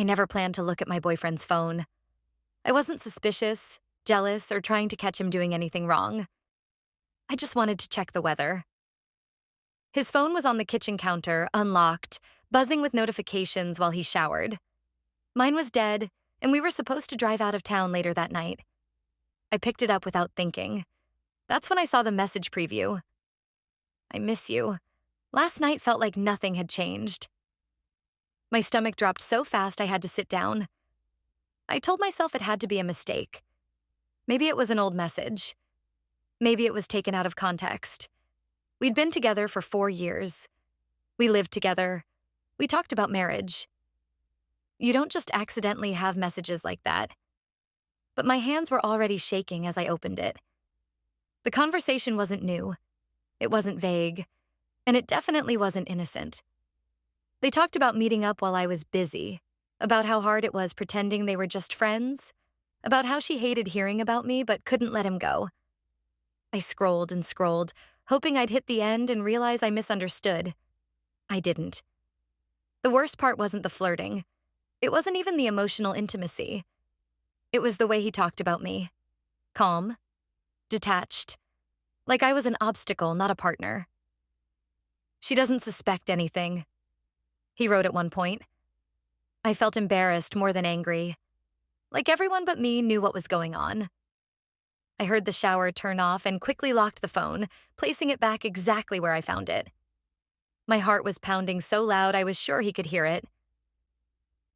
I never planned to look at my boyfriend's phone. I wasn't suspicious, jealous, or trying to catch him doing anything wrong. I just wanted to check the weather. His phone was on the kitchen counter, unlocked, buzzing with notifications while he showered. Mine was dead, and we were supposed to drive out of town later that night. I picked it up without thinking. That's when I saw the message preview. I miss you. Last night felt like nothing had changed. My stomach dropped so fast I had to sit down. I told myself it had to be a mistake. Maybe it was an old message. Maybe it was taken out of context. We'd been together for 4 years. We lived together. We talked about marriage. You don't just accidentally have messages like that. But my hands were already shaking as I opened it. The conversation wasn't new. It wasn't vague. And it definitely wasn't innocent. They talked about meeting up while I was busy, about how hard it was pretending they were just friends, about how she hated hearing about me but couldn't let him go. I scrolled and scrolled, hoping I'd hit the end and realize I misunderstood. I didn't. The worst part wasn't the flirting. It wasn't even the emotional intimacy. It was the way he talked about me. Calm, detached, like I was an obstacle, not a partner. She doesn't suspect anything, he wrote at one point. I felt embarrassed more than angry. Like everyone but me knew what was going on. I heard the shower turn off and quickly locked the phone, placing it back exactly where I found it. My heart was pounding so loud I was sure he could hear it.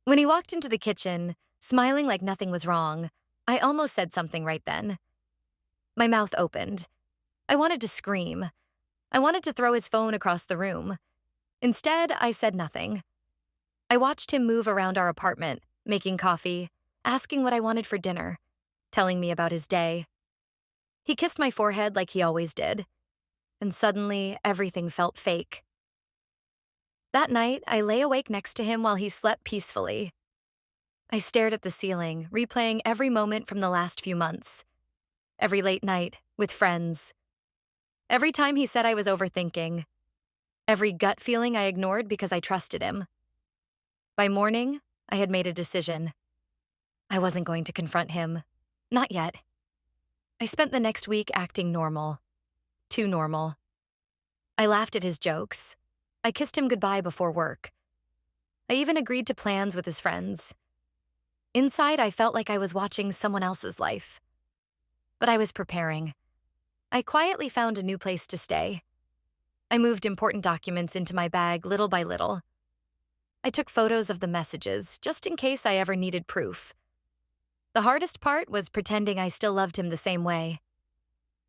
When he walked into the kitchen, smiling like nothing was wrong, I almost said something right then. My mouth opened. I wanted to scream. I wanted to throw his phone across the room. Instead, I said nothing. I watched him move around our apartment, making coffee, asking what I wanted for dinner, telling me about his day. He kissed my forehead like he always did, and suddenly everything felt fake. That night, I lay awake next to him while he slept peacefully. I stared at the ceiling, replaying every moment from the last few months. Every late night, with friends. Every time he said I was overthinking. Every gut feeling I ignored because I trusted him. By morning, I had made a decision. I wasn't going to confront him. Not yet. I spent the next week acting normal. Too normal. I laughed at his jokes. I kissed him goodbye before work. I even agreed to plans with his friends. Inside, I felt like I was watching someone else's life. But I was preparing. I quietly found a new place to stay. I moved important documents into my bag little by little. I took photos of the messages, just in case I ever needed proof. The hardest part was pretending I still loved him the same way.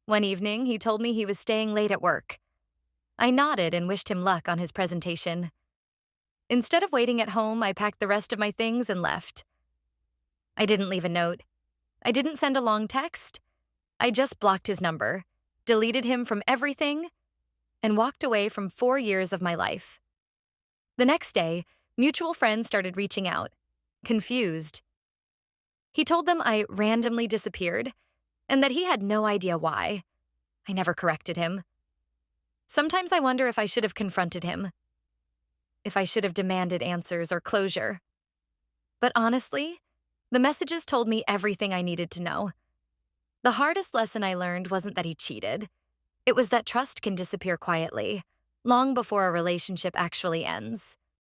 One evening, he told me he was staying late at work. I nodded and wished him luck on his presentation. Instead of waiting at home, I packed the rest of my things and left. I didn't leave a note. I didn't send a long text. I just blocked his number, deleted him from everything, and walked away from 4 years of my life. The next day, mutual friends started reaching out, confused. He told them I randomly disappeared and that he had no idea why. I never corrected him. Sometimes I wonder if I should have confronted him, if I should have demanded answers or closure. But honestly, the messages told me everything I needed to know. The hardest lesson I learned wasn't that he cheated. It was that trust can disappear quietly, long before a relationship actually ends.